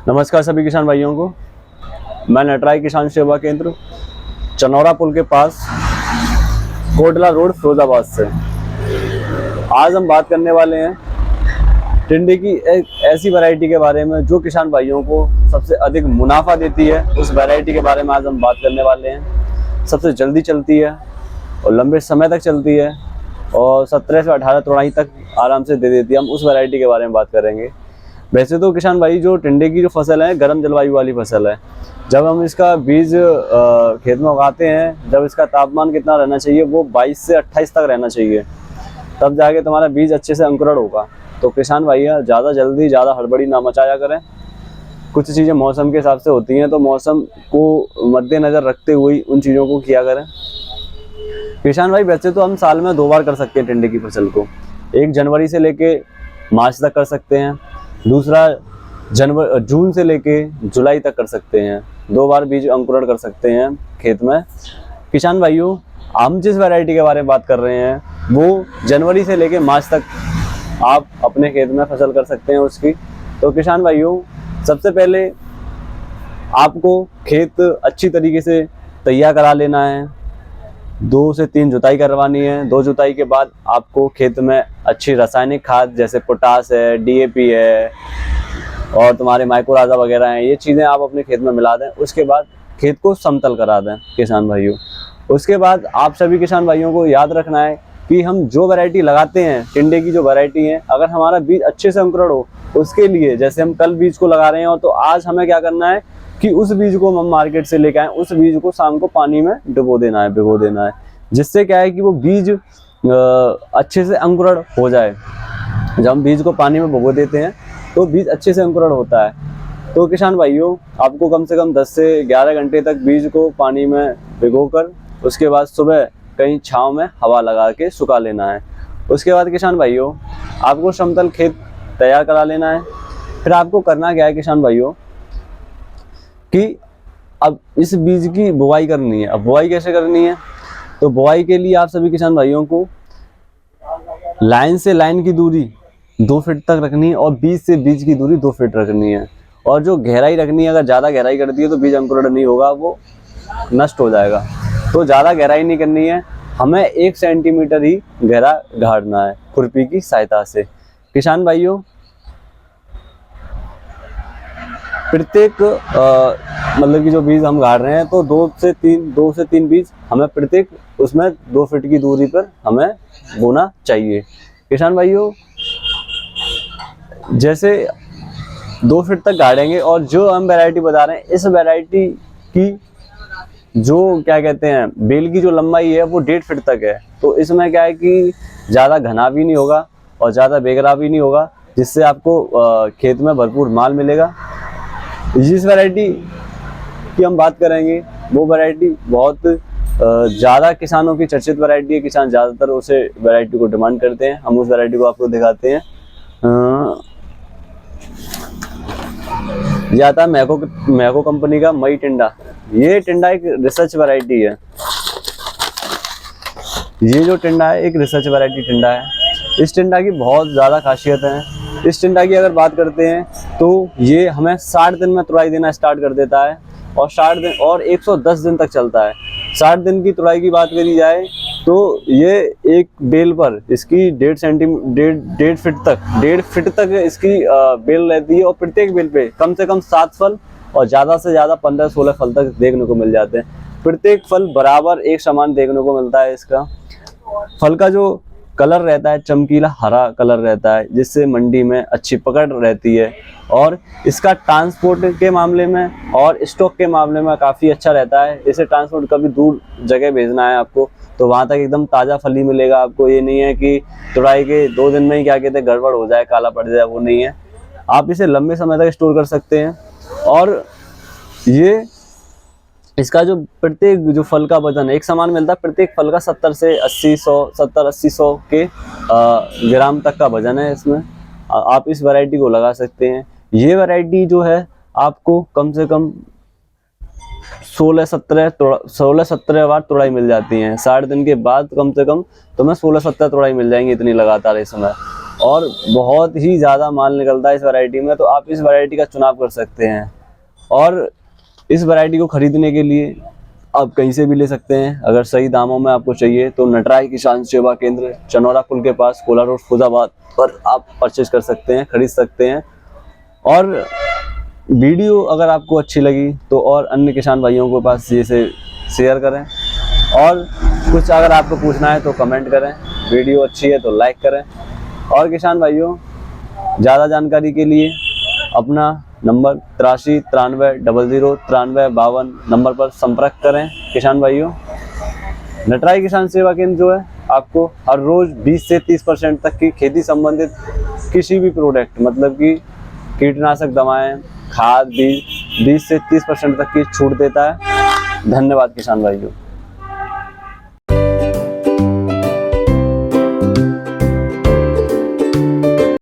नमस्कार सभी किसान भाइयों को। मैं नटराज किसान सेवा केंद्र चनौरा पुल के पास कोटला रोड फिरोजाबाद से। आज हम बात करने वाले हैं टिंडे की एक ऐसी वैरायटी के बारे में जो किसान भाइयों को सबसे अधिक मुनाफा देती है। उस वैरायटी के बारे में आज हम बात करने वाले हैं। सबसे जल्दी चलती है और लंबे समय तक चलती है और 17 से 18 तोड़ाई तक आराम से दे देती है। हम उस वैरायटी के बारे में बात करेंगे। वैसे तो किसान भाई जो टिंडे की जो फसल है गर्म जलवायु वाली फसल है। जब हम इसका बीज खेत में उगाते हैं, जब इसका तापमान कितना रहना चाहिए, वो 22 से 28 तक रहना चाहिए, तब जाके तुम्हारा बीज अच्छे से अंकुरण होगा। तो किसान भाई ज़्यादा जल्दी ज़्यादा हड़बड़ी ना मचाया करें। कुछ चीज़ें मौसम के हिसाब से होती हैं, तो मौसम को मद्देनज़र रखते हुए उन चीज़ों को किया करें। किसान भाई वैसे तो हम साल में 2 बार कर सकते हैं टिंडे की फसल को। एक जनवरी से लेके मार्च तक कर सकते हैं, दूसरा जून से लेके जुलाई तक कर सकते हैं। 2 बार बीज अंकुरण कर सकते हैं खेत में। किसान भाइयों, हम जिस वैरायटी के बारे में बात कर रहे हैं वो जनवरी से लेके मार्च तक आप अपने खेत में फसल कर सकते हैं उसकी। तो किसान भाइयों, सबसे पहले आपको खेत अच्छी तरीके से तैयार करा लेना है। 2 से 3 जुताई करवानी है। 2 जुताई के बाद आपको खेत में अच्छी रासायनिक खाद जैसे पोटास है, डीएपी है और तुम्हारे माइक्रोराजा वगैरह हैं, ये चीज़ें आप अपने खेत में मिला दें। उसके बाद खेत को समतल करा दें किसान भाइयों। उसके बाद आप सभी किसान भाइयों को याद रखना है कि हम जो वैरायटी लगाते हैं टिंडे की जो वैरायटी है, अगर हमारा बीज अच्छे से अंकुरण हो, उसके लिए जैसे हम कल बीज को लगा रहे हैं तो आज हमें क्या करना है कि उस बीज को हम मार्केट से लेकर आए, उस बीज को शाम को पानी में भिगो देना है, जिससे क्या है कि वो बीज अच्छे से अंकुरण हो जाए। जब हम बीज को पानी में भिगो देते हैं तो बीज अच्छे से अंकुरण होता है। तो किसान भाइयों, आपको कम से कम 10 से 11 घंटे तक बीज को पानी में भिगोकर उसके बाद सुबह कहीं छांव में हवा लगा के सुखा लेना है। उसके बाद किसान भाइयों, आपको समतल खेत तैयार करा लेना है। फिर आपको करना क्या है किसान भाइयों कि अब इस बीज की बुवाई करनी है। अब बुवाई कैसे करनी है? तो बुवाई के लिए आप सभी किसान भाइयों को लाइन से लाइन की दूरी 2 फीट तक रखनी है और बीज से बीज की दूरी 2 फीट रखनी है। और जो गहराई रखनी है, अगर ज़्यादा गहराई कर दी है तो बीज अंकुरण नहीं होगा, वो नष्ट हो जाएगा। तो ज़्यादा गहराई नहीं करनी है, हमें 1 सेंटीमीटर ही गहरा गाड़ना है खुरपी की सहायता से। किसान भाइयों, प्रत्येक मतलब कि जो बीज हम गाड़ रहे हैं तो 2 से 3 बीज हमें प्रत्येक उसमें 2 फीट की दूरी पर हमें बोना चाहिए। किसान भाइयों, जैसे 2 फीट तक गाड़ेंगे और जो हम वैरायटी बता रहे हैं, इस वैरायटी की जो क्या कहते हैं बेल की जो लंबाई है वो 1.5 फीट तक है। तो इसमें क्या है कि ज़्यादा घना भी नहीं होगा और ज़्यादा बेगरा भी नहीं होगा, जिससे आपको खेत में भरपूर माल मिलेगा। जिस वैरायटी की हम बात करेंगे वो वैरायटी बहुत ज़्यादा किसानों की चर्चित वैरायटी है। किसान ज़्यादातर उसे वैरायटी को डिमांड करते हैं। हम उस वैरायटी को आपको दिखाते हैं। यह आता है मैको कंपनी का मई टिंडा। ये टिंडा एक रिसर्च वैरायटी है। ये जो टिंडा है एक रिसर्च वैरायटी टिंडा है। इस टिंडा की बहुत ज़्यादा खासियत है। इस टिंडा की अगर बात करते हैं तो ये हमें 60 दिन में तुड़ाई देना स्टार्ट कर देता है और 60 दिन और 110 दिन तक चलता है। 60 दिन की तुड़ाई की बात करी जाए तो ये एक बेल पर इसकी 1.5 फीट तक इसकी बेल रहती है और प्रत्येक बेल पे कम से कम 7 फल और ज़्यादा से ज़्यादा 15-16 फल तक देखने को मिल जाते हैं। प्रत्येक फल बराबर एक समान देखने को मिलता है। इसका फल का जो कलर रहता है चमकीला हरा कलर रहता है, जिससे मंडी में अच्छी पकड़ रहती है। और इसका ट्रांसपोर्ट के मामले में और स्टॉक के मामले में काफ़ी अच्छा रहता है। इसे ट्रांसपोर्ट कभी दूर जगह भेजना है आपको तो वहाँ तक एकदम ताज़ा फल ही मिलेगा आपको। ये नहीं है कि तुड़ाई के 2 दिन में ही क्या कहते हैं गड़बड़ हो जाए, काला पड़ जाए, वो नहीं है। आप इसे लंबे समय तक स्टोर कर सकते हैं। और ये इसका जो प्रत्येक जो फल का वजन एक समान मिलता है। प्रत्येक फल का 70 से 80-100 के ग्राम तक का वजन है इसमें। आप इस वैरायटी को लगा सकते हैं। ये वैरायटी जो है आपको कम से कम 16-17 बार तुड़ाई मिल जाती हैं। 60 दिन के बाद कम से कम तुम्हें 16-17 तुड़ाई मिल जाएंगी, इतनी लगातार इस समय। और बहुत ही ज़्यादा माल निकलता है इस वैरायटी में। तो आप इस वैरायटी का चुनाव कर सकते हैं। और इस वैरायटी को खरीदने के लिए आप कहीं से भी ले सकते हैं। अगर सही दामों में आपको चाहिए तो नटराज किसान सेवा केंद्र चनौरा पुल के पास कोला रोड फैजाबाद पर आप परचेज कर सकते हैं, खरीद सकते हैं। और वीडियो अगर आपको अच्छी लगी तो और अन्य किसान भाइयों के पास इसे शेयर करें। और कुछ अगर आपको पूछना है तो कमेंट करें। वीडियो अच्छी है तो लाइक करें। और किसान भाइयों, ज़्यादा जानकारी के लिए अपना नंबर 83 93 00 93 52 नंबर पर संपर्क करें। किसान भाइयों, नटराज किसान सेवा केंद्र जो है आपको हर रोज़ 20 से 30% तक की खेती संबंधित किसी भी प्रोडक्ट, मतलब कि कीटनाशक दवाएं, खाद, बीज 20 से 30% तक की छूट देता है। धन्यवाद किसान भाइयों।